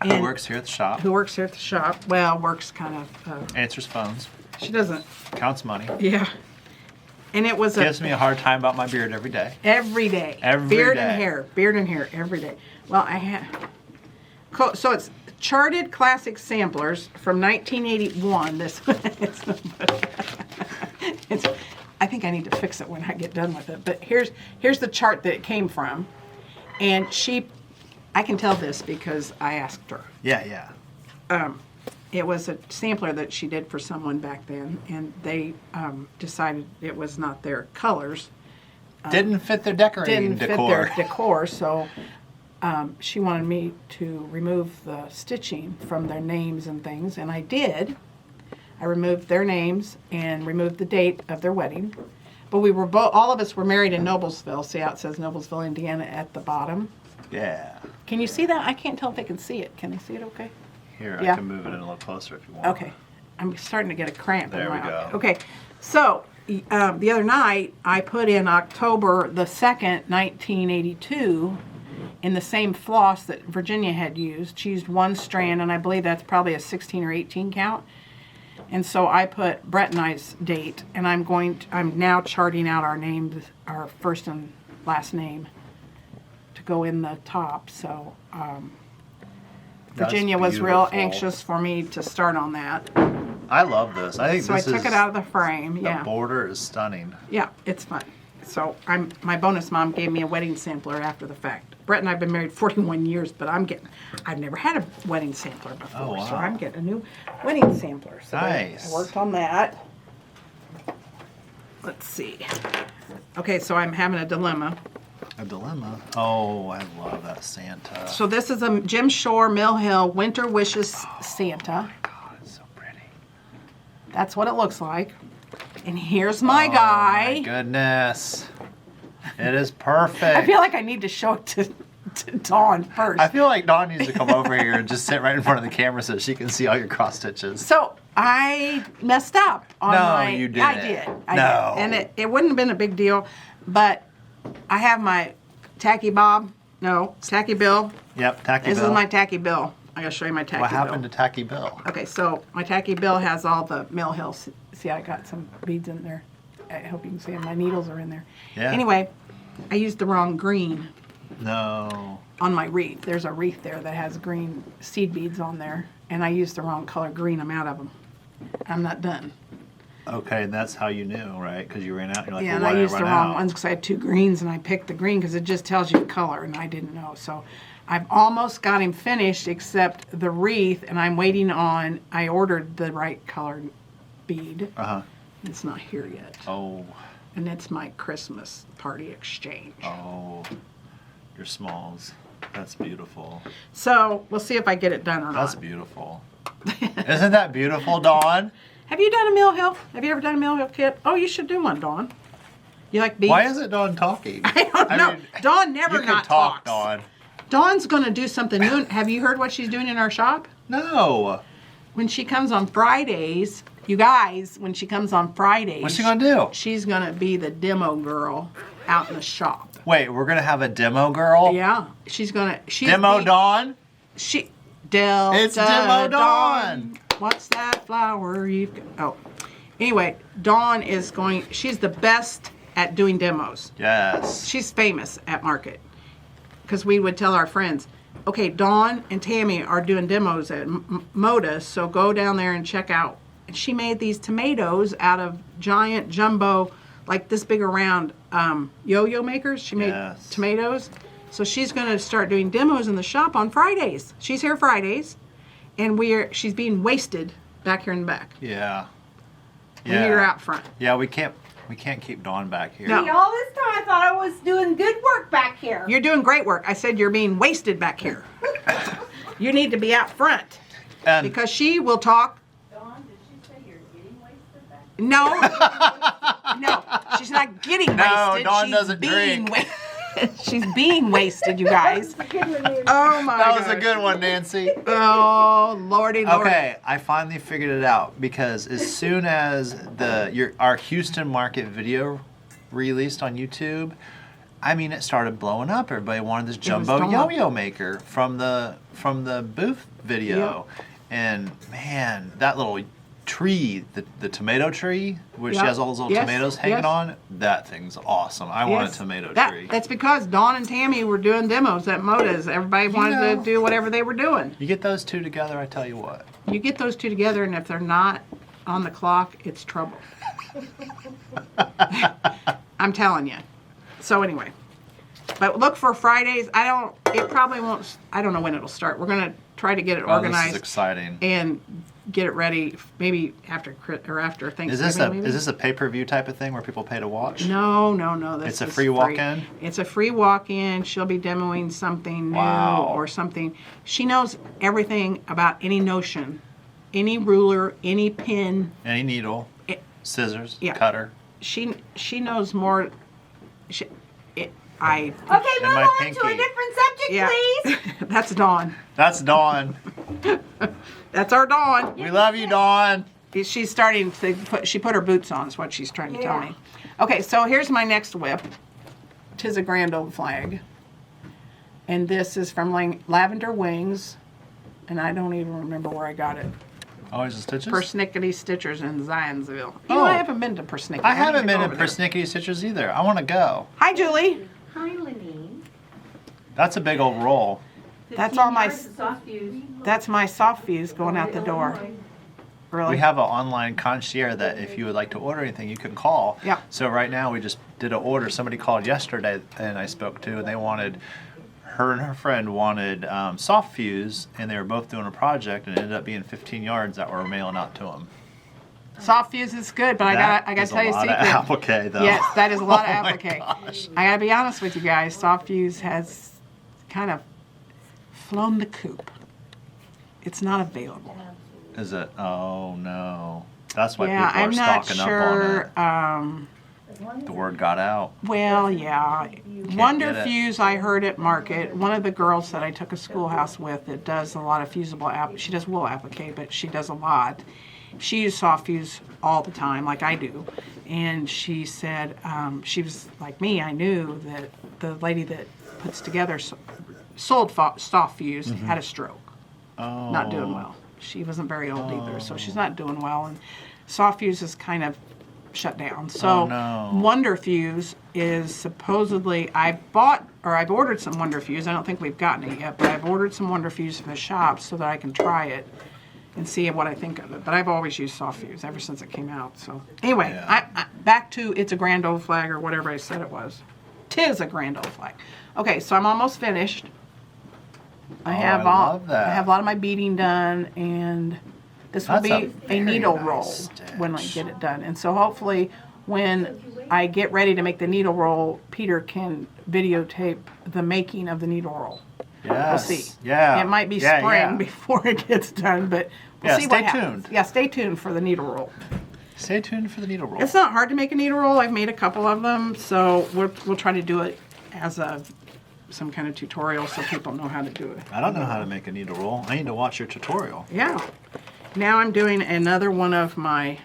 A: Who
B: And-
A: works here at the shop?
B: Who works here at the shop? Well, works kind of.
A: Answers phones.
B: She doesn't.
A: Counts money.
B: Yeah. And it was
A: Gives me a hard time about my beard every day.
B: every day.
A: Every
B: beard
A: day.
B: beard and hair every day. Well, I had. So it's charted classic samplers from 1981. This it's. I think I need to fix it when I get done with it. But here's the chart that it came from, and I can tell this because I asked her.
A: Yeah, yeah.
B: It was a sampler that she did for someone back then, and they decided it was not their colors.
A: Didn't fit their decorating
B: Didn't
A: decor.
B: fit their decor, so she wanted me to remove the stitching from their names and things, and I did. I removed their names and removed the date of their wedding. But we were all of us were married in Noblesville. See how it says Noblesville, Indiana at the bottom?
A: Yeah.
B: Can you see that? I can't tell if they can see it. Can they see it okay?
A: Here,
B: Yeah.
A: I can move it in a little closer if you want.
B: Okay. I'm starting to get a cramp.
A: There
B: in
A: we
B: my
A: go.
B: Okay. So the other night, I put in October the 2nd, 1982, in the same floss that Virginia had used. She used one strand, and I believe that's probably a 16 or 18 count. And so I put Brett and I's date, and I'm now charting out our names, our first and last name, to go in the top. So
A: That's
B: Virginia was real
A: beautiful.
B: anxious for me to start on that.
A: I love this. I think
B: So I
A: this
B: took
A: is.
B: it out of the frame.
A: The
B: Yeah.
A: border is stunning.
B: Yeah, it's fun. So my bonus mom gave me a wedding sampler after the fact. Brett and I have been married 41 years, but I've never had a wedding sampler before.
A: Oh, wow.
B: So I'm getting a new wedding sampler. So
A: Nice.
B: I worked on that. Let's see. Okay, so I'm having a dilemma.
A: A dilemma. Oh, I love that Santa.
B: So this is a Jim Shore Mill Hill Winter Wishes Santa.
A: God, it's so pretty.
B: That's what it looks like. And here's my guy.
A: Oh my goodness. It is perfect.
B: I feel like I need to show it to Dawn first.
A: I feel like Dawn needs to come over here and just sit right in front of the camera so she can see all your cross stitches.
B: So I messed up on
A: No,
B: my.
A: you didn't.
B: I did.
A: No.
B: And it wouldn't have been a big deal, but I have my tacky bob. No, tacky bill.
A: Yep, Tacky
B: This
A: Bill.
B: is my tacky bill. I gotta show you my tacky
A: What
B: bill.
A: happened to Tacky Bill?
B: Okay, so my tacky bill has all the Mill Hill. See, I got some beads in there. I hope you can see them. My needles are in there.
A: Yeah.
B: Anyway, I used the wrong green
A: No.
B: on my wreath. There's a wreath there that has green seed beads on there, and I used the wrong color green. I'm out of them. I'm not done.
A: Okay, and that's how you knew, right? Because you ran out. You're like,
B: Yeah,
A: well,
B: and
A: why
B: I
A: did
B: used the
A: run
B: wrong
A: out?
B: ones because I had 2 greens, and I picked the green because it just tells you the color, and I didn't know. So I've almost got him finished except the wreath, and I'm waiting on, I ordered the right colored bead.
A: Uh-huh.
B: It's not here yet.
A: Oh,
B: And it's my Christmas party exchange.
A: oh, your smalls. That's beautiful.
B: So we'll see if I get it done or
A: That's
B: not.
A: beautiful. Isn't that beautiful, Dawn?
B: Have you done a Mill Hill? Have you ever done a Mill Hill kit? Oh, you should do one, Dawn. You like beads?
A: Why isn't Dawn talking?
B: I don't know. Dawn never
A: you can
B: not
A: talk,
B: talks.
A: Dawn.
B: Dawn's going to do something new. Have you heard what she's doing in our shop?
A: No.
B: When she comes on Fridays, you guys, when she comes on Fridays,
A: What's she gonna do?
B: She's going to be the demo girl out in the shop.
A: Wait, we're gonna have a demo girl?
B: Yeah, she's going to.
A: Demo Dawn?
B: It's
A: It's Demo Dawn.
B: What's that flower you've got? Oh. Anyway, Dawn is going, she's the best at doing demos.
A: Yes.
B: She's famous at market. Because we would tell our friends, okay, Dawn and Tammy are doing demos at Moda, so go down there and check out. And she made these tomatoes out of giant jumbo, like this big around yo-yo makers. She made
A: Yes.
B: tomatoes. So she's going to start doing demos in the shop on Fridays. She's here Fridays, and she's being wasted back here in the back.
A: Yeah.
B: We need her out front.
A: Yeah, we can't keep Dawn back here.
B: No.
C: See, all this time I thought I was doing good work back here.
B: You're doing great work. I said you're being wasted back here. You need to be out front
A: And
B: because she will talk.
D: Dawn, did she say you're getting wasted back?
B: No, no, she's not getting
A: No,
B: wasted.
A: Dawn
B: She's
A: doesn't
B: being
A: drink.
B: She's being wasted, you guys. Oh my
A: that was a
B: gosh.
A: good one, Nancy.
B: Oh lordy, lordy.
A: Okay, I finally figured it out because as soon as our Houston market video released on YouTube, I mean it started blowing up. Everybody wanted this jumbo
B: Dawn.
A: yo-yo maker from the booth video, and man, that little tree, the tomato tree, where she
B: Yep.
A: has all those little
B: Yes,
A: tomatoes hanging
B: yes.
A: on, that thing's awesome. I want a
B: Yes.
A: tomato tree.
B: That's because Dawn and Tammy were doing demos at Moda's. Everybody wanted
A: know.
B: to do whatever they were doing.
A: You get those two together, I tell you what.
B: You get those two together, and if they're not on the clock, it's trouble. I'm telling you. So anyway, but look for Fridays. It probably won't. I don't know when it'll start. We're gonna try to get it
A: Oh,
B: organized
A: this is exciting.
B: and get it ready. Maybe after Thanksgiving.
A: Is
B: maybe?
A: this a pay-per-view type of thing where people pay to watch?
B: No. This
A: It's a
B: is
A: free walk-in?
B: It's a free walk-in. She'll be demoing something new
A: Wow.
B: or something. She knows everything about any notion, any ruler, any pin.
A: Any needle,
B: It-
A: scissors,
B: Yeah.
A: cutter.
B: She knows more.
C: Okay,
A: And
C: move
A: my
C: on to
A: pinky.
C: a different subject,
B: Yeah.
C: please.
B: That's Dawn.
A: That's Dawn.
B: That's our Dawn.
A: We love you, Dawn.
B: She's starting to she put her boots on is what she's trying to tell
C: Yeah.
B: me. Okay, so here's my next whip. 'Tis a grand old flag. And this is from Lavender Wings. And I don't even remember where I got it.
A: Always the stitches?
B: Persnickety Stitchers in Zionsville. You
A: Oh.
B: know, I haven't been to Persnickety.
A: I haven't
B: need
A: been
B: go
A: in
B: over there.
A: Persnickety Stitches either. I want to go.
B: Hi, Julie.
D: Hi, Lenine.
A: That's a big old roll.
B: That's all my
D: Soft fuse.
B: that's my soft fuse going out the door. Really?
A: We have an online concierge that if you would like to order anything, you can call.
B: Yeah.
A: So right now we just did an order. Somebody called yesterday and I spoke to, and they wanted, her and her friend wanted soft fuse, and they were both doing a project, and it ended up being 15 yards that we're mailing out to them.
B: Soft fuse is good, but I gotta tell you a
A: That's a lot
B: secret.
A: of applique, though.
B: Yes, that is a lot of
A: Oh my
B: applique.
A: gosh.
B: I gotta be honest with you guys. Soft fuse has kind of flown the coop. It's not available.
A: Is it? Oh no. That's why
B: Yeah,
A: people are
B: I'm not
A: stocking
B: sure.
A: up on it. The word got out.
B: Well, yeah.
A: get
B: Wonder
A: it.
B: Fuse I heard at market. One of the girls that I took a schoolhouse with that does a lot of fusible she does wool applique, but she does a lot. She used soft fuse all the time, like I do. And she said, she was like me, I knew that the lady that puts together sold soft fuse had a stroke.
A: Oh.
B: Not doing well. She wasn't very old either, so she's not doing well. And soft fuse is kind of shut down. So
A: Oh, no.
B: Wonder Fuse is supposedly, I've ordered some Wonder Fuse. I don't think we've gotten it yet, but I've ordered some Wonder Fuse from the shop so that I can try it. and see what I think of it. But I've always used soft fuse ever since it came out. So anyway,
A: Yeah.
B: I back to it's a grand old flag or whatever I said it was. 'Tis a grand old flag. Okay, so I'm almost finished. I have
A: I love that.
B: I have a lot of my beading done, and this will
A: That's
B: be
A: a
B: a
A: very
B: needle
A: nice
B: roll when I get it done. And so hopefully when I get ready to make the needle roll, Peter can videotape the making of the needle roll.
A: Yes.
B: We'll see.
A: Yeah.
B: It might be
A: Yeah,
B: spring
A: yeah.
B: before it gets done, but we'll
A: Yeah,
B: see
A: stay
B: what happens.
A: tuned.
B: Yeah, stay tuned for the needle roll.
A: Stay tuned for the needle roll.
B: It's not hard to make a needle roll. I've made a couple of them, so we'll try to do it as some kind of tutorial so people know how to do it.
A: I don't know how to make a needle roll. I need to watch your tutorial.
B: Yeah. Now I'm doing another one of my,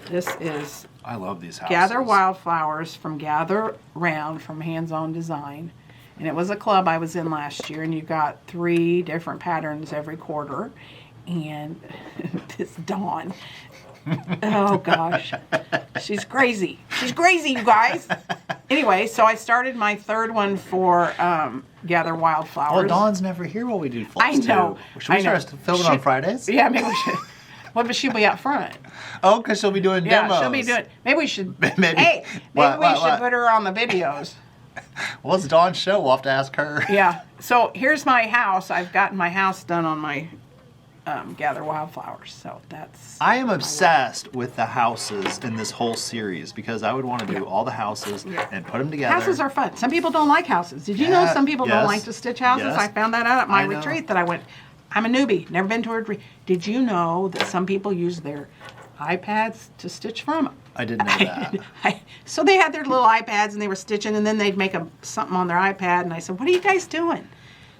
B: this is
A: I love these houses.
B: Gather Wildflowers from Gather Round from Hands On Design. And it was a club I was in last year, and you got 3 different patterns every quarter. And this Dawn, oh gosh, she's crazy. She's crazy, you guys. Anyway, so I started my 3rd one for Gather Wildflowers.
A: Well, Dawn's never here while we do Flosstube.
B: I know.
A: Should we start filming on Fridays?
B: Yeah, maybe we should. Well, but she'll be out front.
A: Oh, because she'll be doing
B: Yeah,
A: demos.
B: she'll be doing. Maybe we should.
A: Maybe.
B: Hey, maybe
A: What,
B: we
A: what,
B: should
A: what?
B: put her on the videos.
A: Well, it's Dawn's show. We'll have to ask her.
B: Yeah. So here's my house. I've gotten my house done on my Gather Wildflowers. So that's.
A: I am obsessed with the houses in this whole series because I would want to do all the houses and put them together.
B: Houses are fun. Some people don't like houses. Did you know
A: Yeah,
B: some people don't
A: yes,
B: like to stitch houses?
A: yes.
B: I found that out at my
A: I know.
B: retreat that I went. I'm a newbie. Never been to a retreat. Did you know that some people use their iPads to stitch from?
A: I didn't know that.
B: So they had their little iPads and they were stitching, and then they'd make something on their iPad, and I said, what are you guys doing?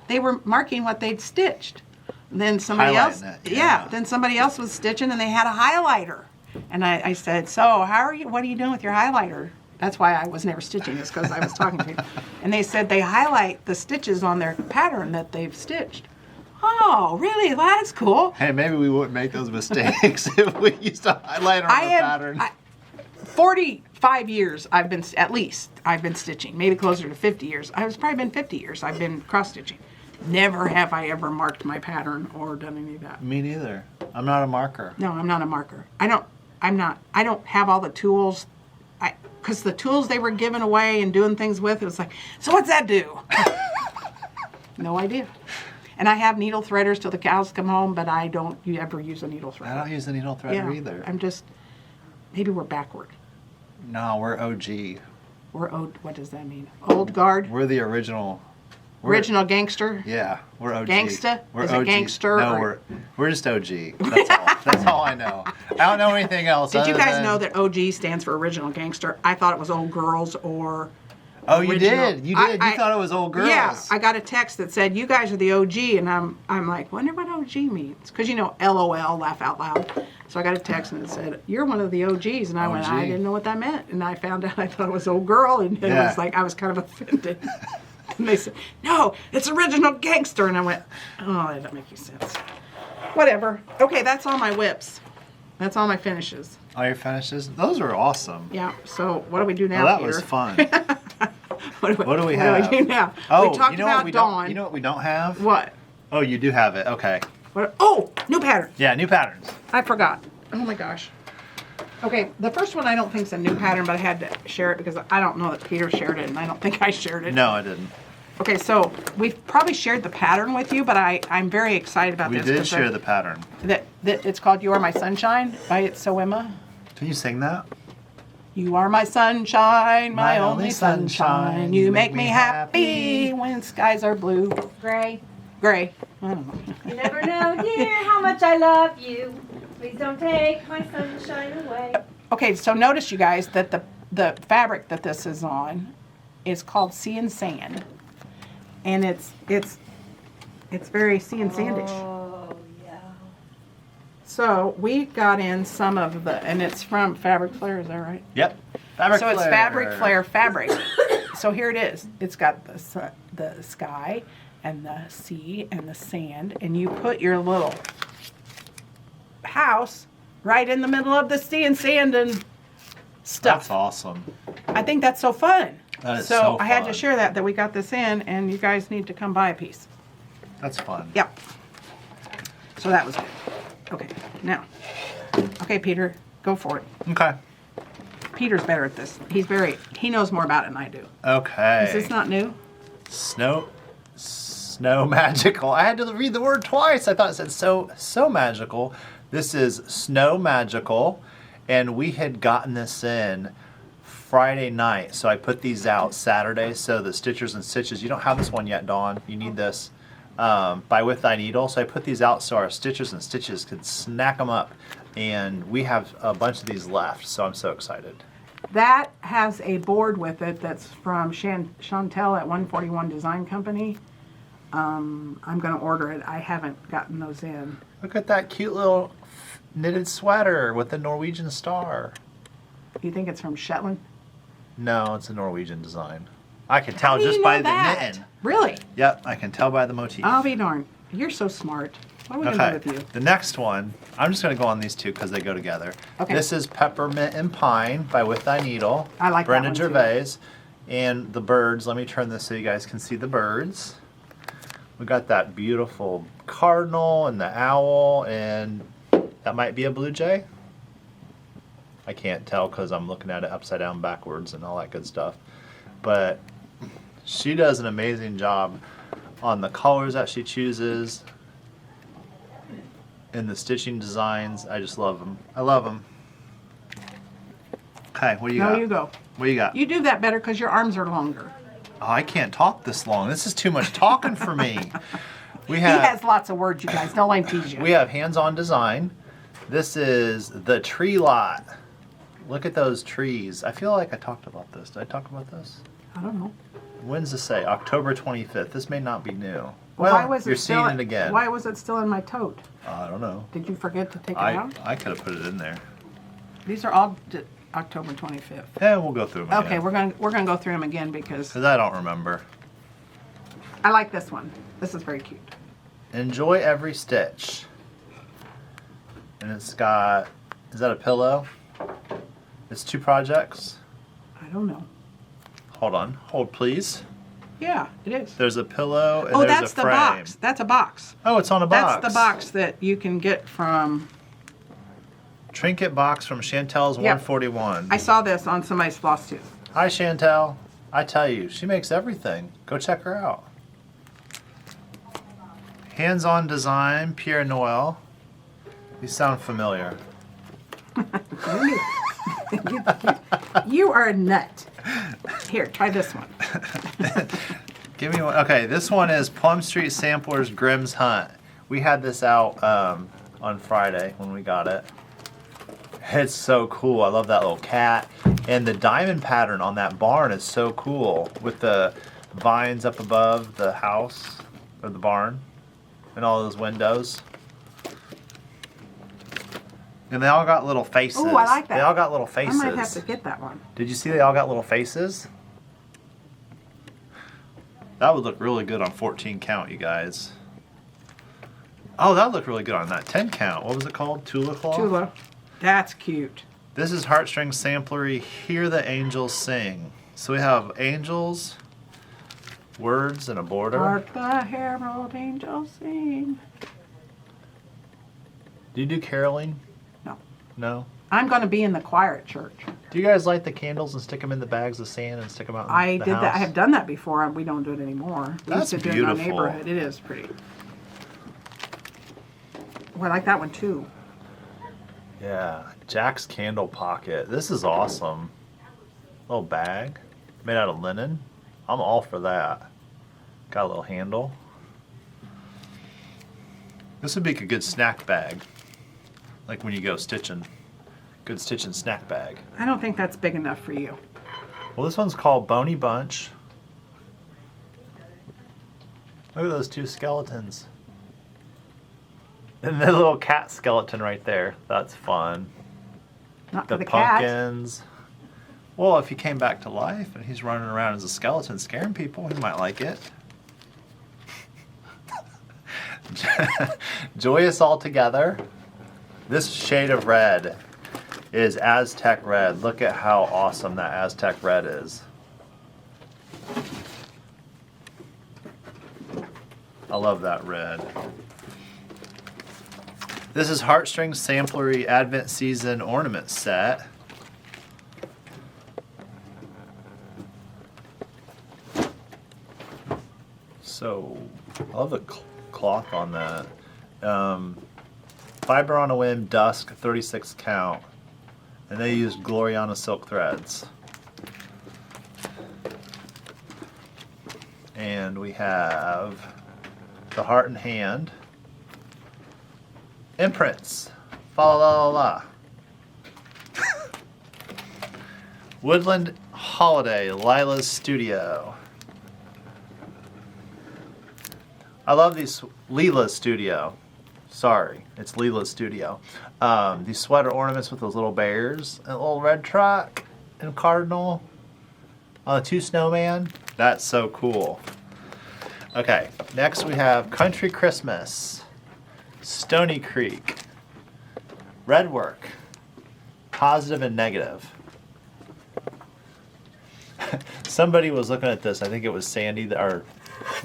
B: They were marking what they'd stitched. Then somebody else,
A: Highlighting it, yeah.
B: then somebody else was stitching, and they had a highlighter. And I said, so what are you doing with your highlighter? That's why I was never stitching this, because I was talking to you. And they said they highlight the stitches on their pattern that they've stitched. Oh, really? Well, that's cool.
A: Hey, maybe we wouldn't make those mistakes if we used to highlight on the pattern.
B: 45 years I've been stitching, maybe closer to 50 years. It's probably been 50 years I've been cross stitching. Never have I ever marked my pattern or done any of that.
A: Me neither. I'm not a marker.
B: No, I'm not a marker. I don't have all the tools. Because the tools they were giving away and doing things with, it was like, so what's that do? No idea. And I have needle threaders till the cows come home, but I don't ever use a needle threader.
A: I don't use the needle threader either.
B: Maybe we're backward.
A: No, we're OG.
B: We're old, what does that mean? Old guard?
A: We're the original.
B: Original gangster?
A: Yeah, we're OG.
B: Gangsta?
A: We're
B: Is it
A: OG.
B: gangster
A: No,
B: or-
A: we're just OG. That's all. That's all I know. I don't know anything else.
B: Did you
A: other
B: guys
A: than-
B: know that OG stands for original gangster? I thought it was old girls or.
A: Oh, you
B: original.
A: did. You did. You thought it was old girls.
B: Yeah, I got a text that said you guys are the OG, and I'm like, wonder what OG means, because LOL, laugh out loud. So I got a text and it said you're one of the OGs, and I went,
A: OG.
B: I didn't know what that meant, and I found out I thought it was old girl, and it
A: Yeah.
B: was like I was kind of offended. And they said, no, it's original gangster, and I went, oh, that doesn't make any sense. Whatever. Okay, that's all my whips. That's all my finishes.
A: All your finishes? Those are awesome.
B: Yeah. So what do we do now,
A: Well, that
B: Peter?
A: was fun.
B: What
A: do we have?
B: do now?
A: Oh,
B: we talked
A: you know
B: about
A: what we
B: Dawn.
A: don't. You know what we don't have?
B: What?
A: Oh, you do have it. Okay.
B: What? Oh, new pattern.
A: Yeah, new patterns.
B: I forgot. Oh my gosh. Okay, the first one I don't think is a new pattern, but I had to share it because I don't know that Peter shared it, and I don't think I shared it.
A: No, I didn't.
B: Okay, so we've probably shared the pattern with you, but I'm very excited about
A: We
B: this.
A: did
B: 'cause
A: share the pattern.
B: that it's called "You Are My Sunshine" by It's So Emma.
A: Can you sing that?
B: You are my sunshine, my
A: My
B: only
A: only
B: sunshine.
A: sunshine.
B: You make me happy when skies are blue.
C: Gray.
B: Gray. I don't know.
C: You never know, dear, how much I love you. Please don't take my sunshine away.
B: Okay, so notice you guys that the fabric that this is on is called Sea and Sand, and it's very sea and sandish.
C: Oh, yeah.
B: So we got in some of the, and it's from Fabric Flare, is that right?
A: Yep. Fabric
B: So it's
A: Flare.
B: Fabric Flare fabric. So here it is. It's got the sky and the sea and the sand, and you put your little house right in the middle of the sea and sand and stuff.
A: That's awesome.
B: I think that's so fun.
A: That is
B: so
A: so
B: I had to
A: fun.
B: share that we got this in, and you guys need to come buy a piece.
A: That's fun.
B: Yep. So that was good. Okay, now. Okay, Peter, go for it.
A: Okay.
B: Peter's better at this. He knows more about it than I do.
A: Okay.
B: Is this not new?
A: Snow magical. I had to read the word twice. I thought it said so magical. This is snow magical, and we had gotten this in Friday night, so I put these out Saturday. So the Stitchers and Stitches, you don't have this one yet, Dawn. You need this by With Thy Needle. So I put these out so our Stitchers and Stitches could snack them up, and we have a bunch of these left. So I'm so excited.
B: That has a board with it that's from Chantel at 141 Design Company. I'm going to order it. I haven't gotten those in.
A: Look at that cute little knitted sweater with the Norwegian star.
B: You think it's from Shetland?
A: No, it's a Norwegian design. I can tell
B: How do you
A: just
B: know
A: by the
B: that?
A: knitting.
B: Really?
A: Yep, I can tell by the motif.
B: I'll be darned. You're so smart. What are we going to do with you?
A: The next one, I'm just going to go on these two because they go together.
B: Okay.
A: This is Peppermint and Pine by With Thy Needle.
B: I like that
A: Brenda
B: one, too.
A: Gervais. And the birds, let me turn this so you guys can see the birds. We got that beautiful cardinal and the owl, and that might be a blue jay. I can't tell because I'm looking at it upside down backwards and all that good stuff. But she does an amazing job on the colors that she chooses and the stitching designs. I just love them. I love them. Okay, what do you got?
B: No, you go.
A: What do you got?
B: You do that better because your arms are longer.
A: Oh, I can't talk this long. This is too much talking for me. We
B: He
A: have
B: has lots of words, you guys. Don't let him tease you.
A: we have hands-on design. This is the tree lot. Look at those trees. I feel like I talked about this. Did I talk about this?
B: I don't know.
A: When's this say? October 25th. This may not be new.
B: Why was
A: you're
B: it still,
A: seeing it again.
B: Why was it still in my tote?
A: I don't know.
B: Did you forget to take it out?
A: I could have put it in there.
B: These are all October 25th.
A: Yeah, we'll go through them
B: Okay,
A: again.
B: we're gonna go through them again because
A: Because I don't remember.
B: I like this one. This is very cute.
A: Enjoy every stitch. And it's got, is that a pillow? It's 2 projects.
B: I don't know.
A: Hold on. Hold, please.
B: Yeah, it is.
A: There's a pillow and
B: Oh,
A: there's
B: that's
A: a
B: the
A: frame.
B: box. That's a box.
A: Oh, it's on a box.
B: That's the box that you can get from.
A: Trinket box from Chantel's
B: Yep.
A: 141.
B: I saw this on somebody's Flosstube.
A: Hi, Chantel. I tell you, she makes everything. Go check her out. Hands-on design, Pierre Noel. These sound familiar.
B: You are a nut. Here, try this one.
A: Give me one. Okay, this one is Plum Street Samplers Grimm's Hunt. We had this out on Friday when we got it. It's so cool. I love that little cat. And the diamond pattern on that barn is so cool with the vines up above the house or the barn and all those windows. And they all got little faces.
B: Ooh, I like that.
A: They all got little
B: I
A: faces.
B: might have to get that one.
A: Did you see they all got little faces? That would look really good on 14 count, you guys. Oh, that would look really good on that 10 count. What was it called? Tula Claw?
B: Tula. That's cute.
A: This is Heartstring Samplery, Hear the Angels Sing. So we have angels, words, and a border.
B: Hark the herald angels sing.
A: Do you do caroling?
B: No.
A: No?
B: I'm going to be in the choir at church.
A: Do you guys light the candles and stick them in the bags of sand and stick them out in
B: I
A: the
B: did
A: house?
B: that. I have done that before. We don't do it anymore. We
A: That's
B: used to do it in our
A: beautiful.
B: neighborhood. It is pretty. Oh, I like that one too.
A: Yeah, Jack's Candle Pocket. This is awesome. Little bag made out of linen. I'm all for that. Got a little handle. This would make a good snack bag. Like when you go stitching. Good stitching snack bag.
B: I don't think that's big enough for you.
A: Well, this one's called Bony Bunch. Look at those 2 skeletons. And the little cat skeleton right there. That's fun.
B: Not for
A: The
B: the cat.
A: pumpkins. Well, if he came back to life and he's running around as a skeleton scaring people, he might like it. Joyous All Together. This shade of red is Aztec Red. Look at how awesome that Aztec Red is. I love that red. This is Heartstrings Samplery Advent Season Ornament Set. So, I love the cloth on that. Fiber on a Whim Dusk 36 count. And they used Gloriana silk threads. And we have the Heart and Hand. Imprints. Fa la la la. Woodland Holiday, Lila's Studio. I love these, Lila's Studio. Sorry, it's Lila's Studio. These sweater ornaments with those little bears, and a little red truck, and cardinal, two snowman. That's so cool. Okay, next we have Country Christmas, Stony Creek, Red Work, Positive and Negative. Somebody was looking at this, I think it was Sandy, our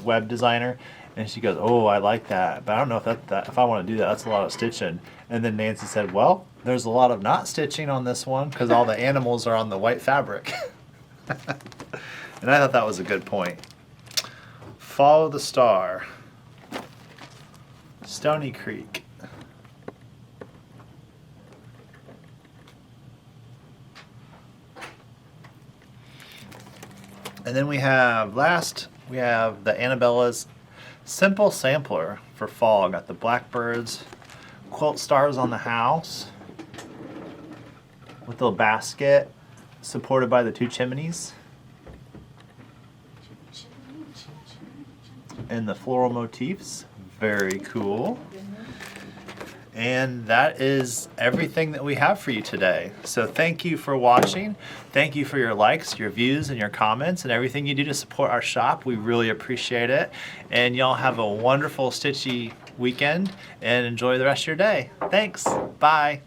A: web designer, and she goes, "Oh, I like that, but I don't know if if I want to do that. That's a lot of stitching." And then Nancy said, "Well, there's a lot of not stitching on this one because all the animals are on the white fabric." And I thought that was a good point. Follow the Star, Stony Creek. And then we have the Annabella's Simple Sampler for fall. Got the blackbirds, quilt stars on the house with a little basket supported by the two chimneys. And the floral motifs. Very cool. And that is everything that we have for you today. So thank you for watching. Thank you for your likes, your views, and your comments, and everything you do to support our shop. We really appreciate it. And y'all have a wonderful stitchy weekend and enjoy the rest of your day. Thanks. Bye.